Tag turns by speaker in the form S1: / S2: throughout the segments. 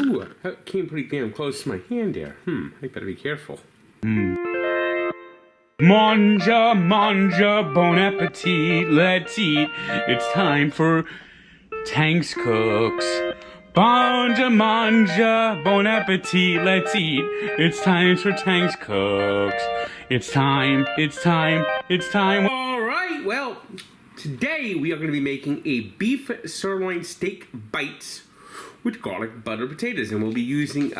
S1: Ooh, that came pretty damn close to my hand there. I better be careful.
S2: Manja, manja, bon appetit, let's eat. It's time for Tank's Cooks. Manja, manja, bon appetit, let's eat. It's time for Tank's Cooks. It's time.
S1: All right, well, today we are going to be making a beef sirloin steak bites with garlic butter potatoes, and we'll be using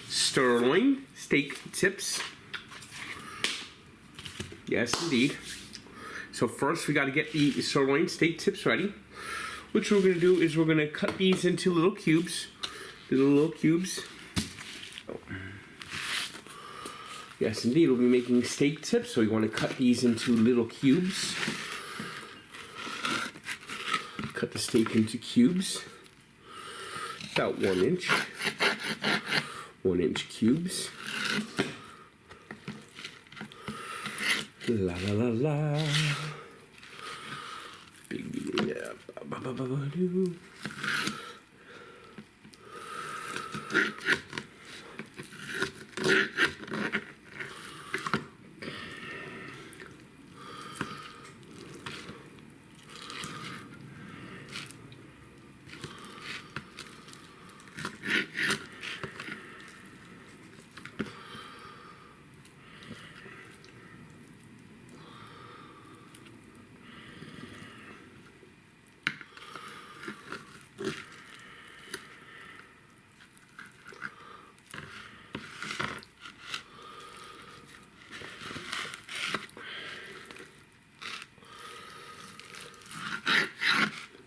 S1: sirloin steak tips. Yes, indeed. So first we got to get the sirloin steak tips ready. What we're going to do is we're going to cut these into little cubes. Little cubes. Oh. Yes, indeed, we'll be making steak tips, so we want to cut these into little cubes. Cut the steak into cubes. About 1 inch. 1 inch cubes. La la la la. Big yeah. Ba ba ba ba doo.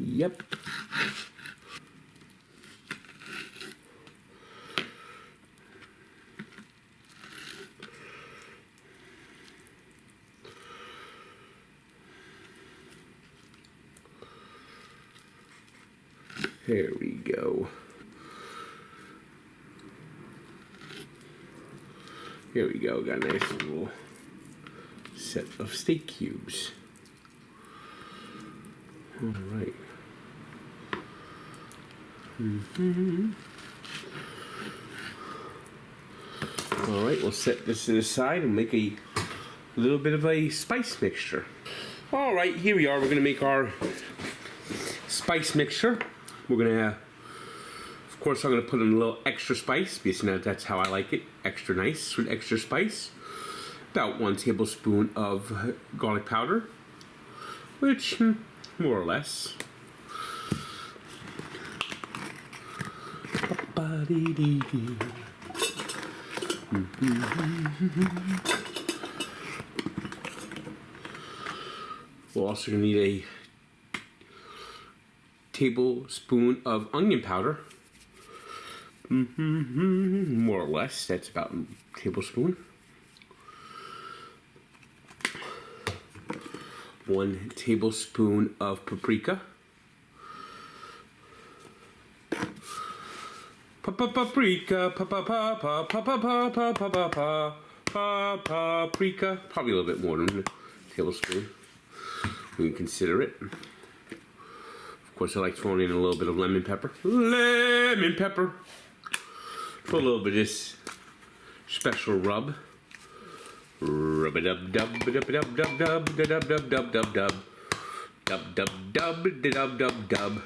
S1: Yep. There we go. Here we go. Got a nice little set of steak cubes. All right. All right, we'll set this to the side and make a little bit of a spice mixture. All right, here we are. We're gonna make our spice mixture. We're gonna, of course, I'm gonna put in a little extra spice because you know that's how I like it, extra nice with extra spice. About 1 tablespoon of garlic powder, which more or less. We're also going to need a tablespoon of onion powder. More or less, that's about a tablespoon. 1 tablespoon of paprika. Paprika, paprika, probably a little bit more than a tablespoon. We can consider it. Of course, I like throwing in a little bit of lemon pepper. Lemon pepper. For a little bit of this special rub. Rub a dub dub dub dub dub dub dub dub dub dub dub dub dub dub dub dub dub.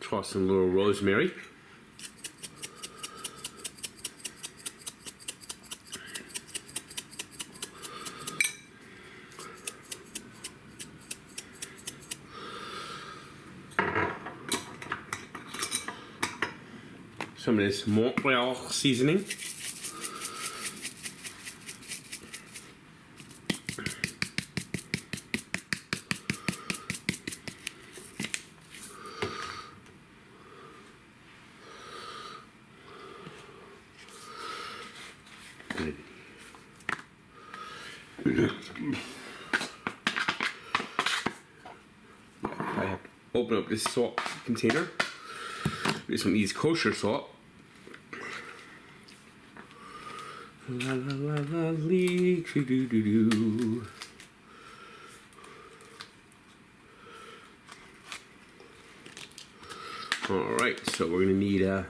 S1: Toss some little rosemary. Some of this Montreal seasoning. I have to open up this salt container. This one needs kosher salt. La la la la lee doo doo doo. Alright, so we're going to need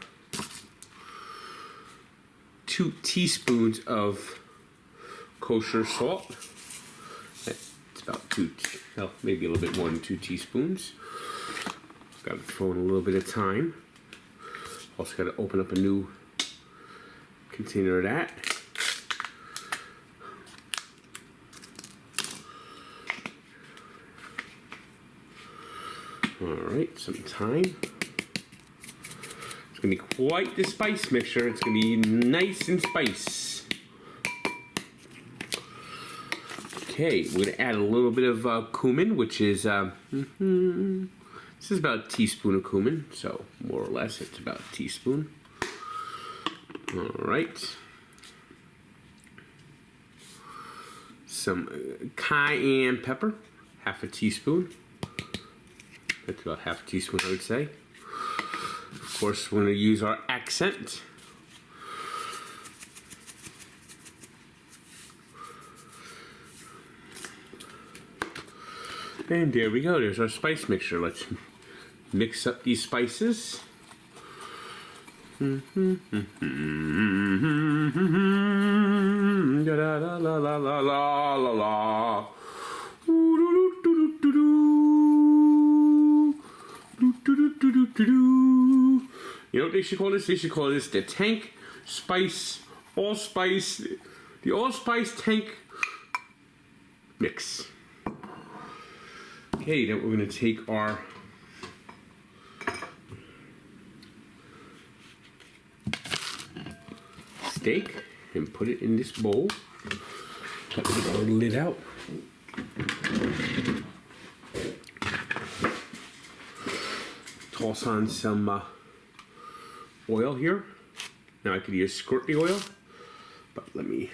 S1: 2 teaspoons of kosher salt. It's about 2, well, maybe a little bit more than 2 teaspoons. Got to throw in a little bit of thyme. Also got to open up a new container of that. Alright, some thyme. It's going to be quite the spice mixture. It's going to be nice and spice. Okay, we're going to add a little bit of cumin, which is, this is about a teaspoon of cumin, so more or less it's about a teaspoon. Alright. Some cayenne pepper, half a teaspoon. That's about half a teaspoon, I would say. Of course, we're going to use our accent. And there we go. There's our spice mixture. Let's mix up these spices. La la la la la la la la. You know what they should call this? They should call this the tank spice, allspice, the allspice tank mix. Okay, then we're going to take our steak and put it in this bowl. Cut our lid out. Toss on some oil here. Now I could either squirt the oil, but let me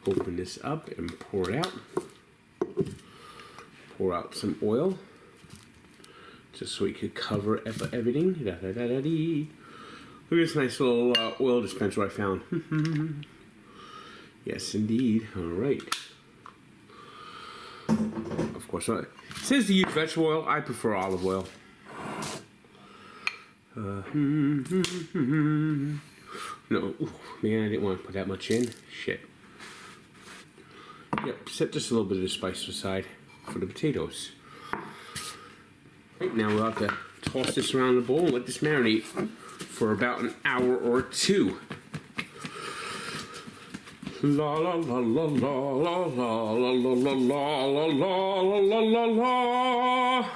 S1: open this up and pour it out. Pour out some oil, just so we could cover everything. Look at this nice little oil dispenser I found. Yes, indeed. All right. Of course, it says to use vegetable oil. I prefer olive oil. No, ooh, man, I didn't want to put that much in. Shit. Yep, set just a little bit of the spice aside for the potatoes. Right, now we'll have to toss this around the bowl and let this marinate for about an hour or 2. La la la la la la la la la la la la la la la.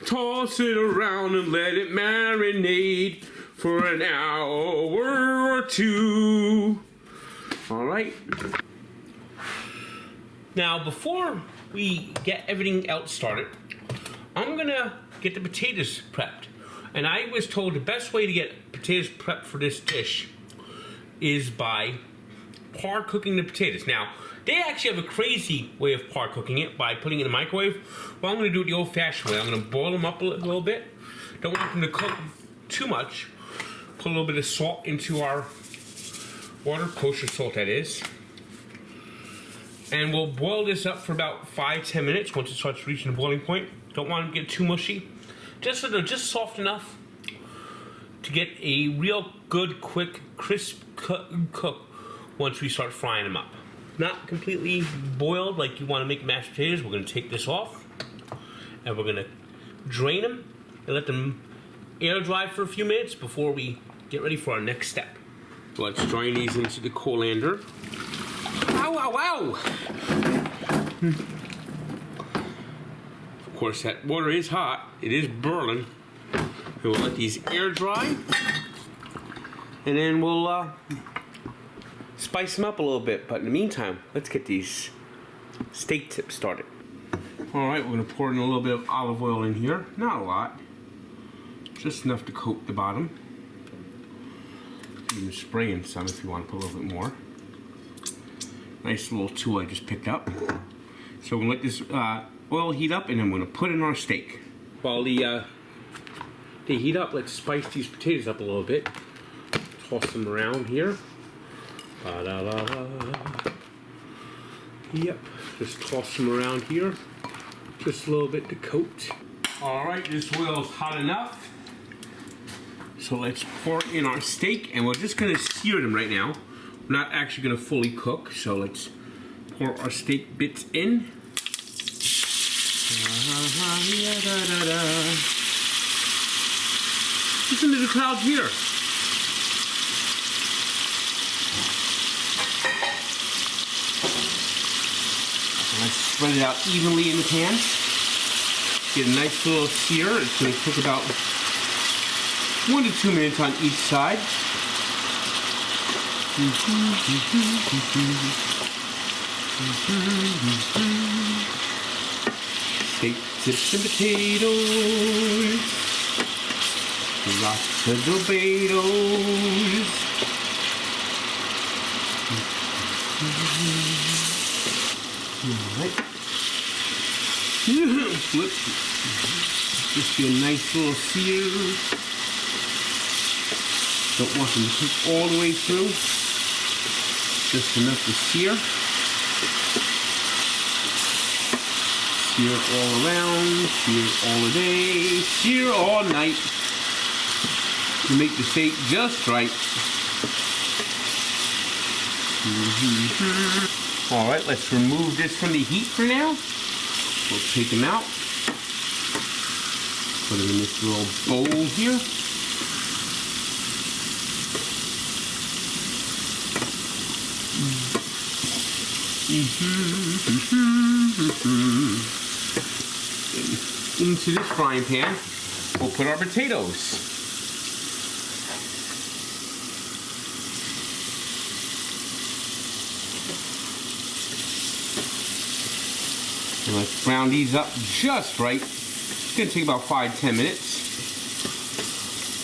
S1: Toss it around and let it marinate for an hour or 2. All right. Now, before we get everything else started, I'm gonna get the potatoes prepped. And I was told the best way to get potatoes prepped for this dish is by par cooking the potatoes. Now, they actually have a crazy way of par cooking it by putting it in the microwave. Well, I'm going to do it the old-fashioned way. I'm going to boil them up a little bit. Don't want them to cook too much. Put a little bit of salt into our water, kosher salt that is. And we'll boil this up for about 5-10 minutes once it starts reaching the boiling point. Don't want them to get too mushy. Just so they're just soft enough to get a real good, quick, crisp cook once we start frying them up. Not completely boiled like you want to make mashed potatoes. We're going to take this off and we're going to drain them and let them air dry for a few minutes before we get ready for our next step. So let's drain these into the colander. Ow, ow, ow! Of course, that water is hot. It is boiling. And we'll let these air dry. And then we'll spice them up a little bit. But in the meantime, let's get these steak tips started. Alright, we're going to pour in a little bit of olive oil in here. Not a lot. Just enough to coat the bottom. You can spray in some if you want to put a little bit more. Nice little tool I just picked up. So we're going to let this oil heat up, and then we're going to put in our steak. While they heat up, let's spice these potatoes up a little bit. Toss them around here. Yep, just toss them around here. Just a little bit to coat. All right, this oil is hot enough. So let's pour in our steak, and we're just gonna sear them right now. We're not actually gonna fully cook, so let's pour our steak bits in. Listen to the crowd here. Let's spread it out evenly in the pan. Get a nice little sear. It's going to cook about 1 to 2 minutes on each side. Steak, chips, and potatoes. Lots of tomatoes. Alright. Flip. Just do a nice little sear. Don't want them to cook all the way through. Just enough to sear. Sear it all around. Sear it all day. Sear all night. To make the steak just right. Alright, let's remove this from the heat for now. We'll take them out. Put them in this little bowl here. Into this frying pan, we'll put our potatoes. And let's brown these up just right. It's going to take about 5-10 minutes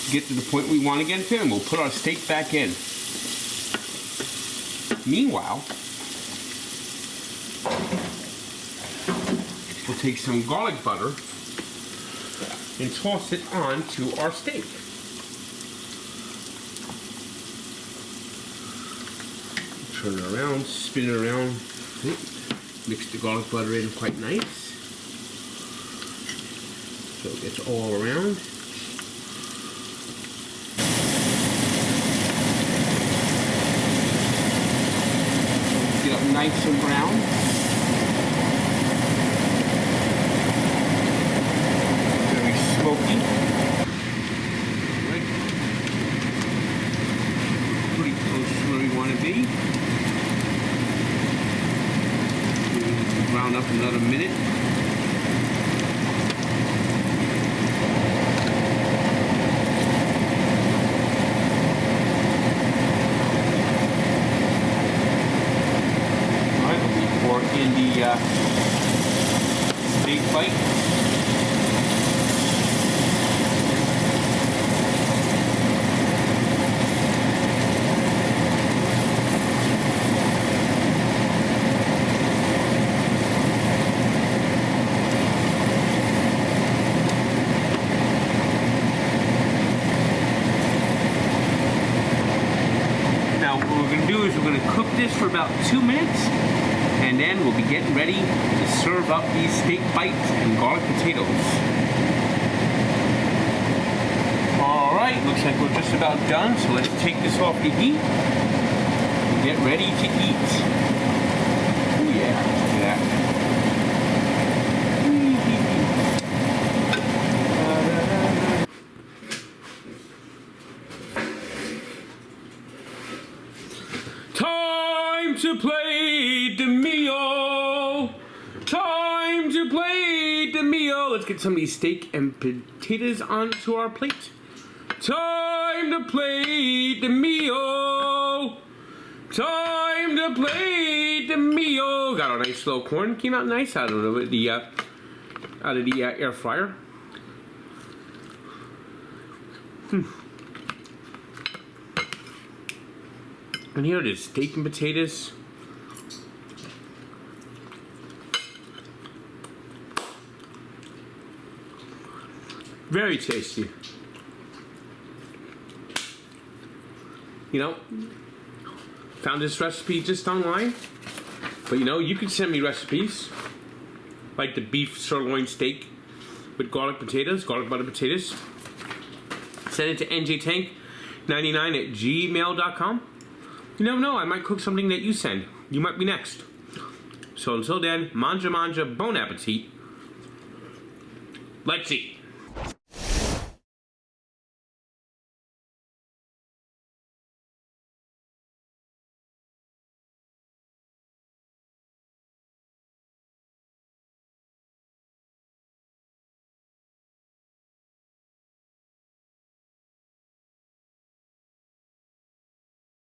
S1: to get to the point we want to get to, and we'll put our steak back in. Meanwhile, we'll take some garlic butter and toss it onto our steak. Turn it around, spin it around. Mix the garlic butter in quite nice. So it gets all around. Get up nice and brown. Very smoky. Right. Pretty close to where we want to be. Brown up another minute. Alright, we pour in the steak bite. For about 2 minutes, and then we'll be getting ready to serve up these steak bites and garlic potatoes. Alright, looks like we're just about done, so let's take this off the heat and get ready to eat. Oh yeah, look at that. To plate the meal. Time to plate the meal. Let's get some of these steak and potatoes onto our plate. Time to plate the meal. Time to plate the meal. Got our nice little corn. Came out nice out of the air fryer. And here it is, steak and potatoes. Very tasty. You know, found this recipe just online. But you know, you can send me recipes. Like the beef sirloin steak with garlic potatoes, garlic butter potatoes. Send it to njtank99@gmail.com. You never know, I might cook something that you send. You might be next. So until then, manja, bon appetit. Let's eat.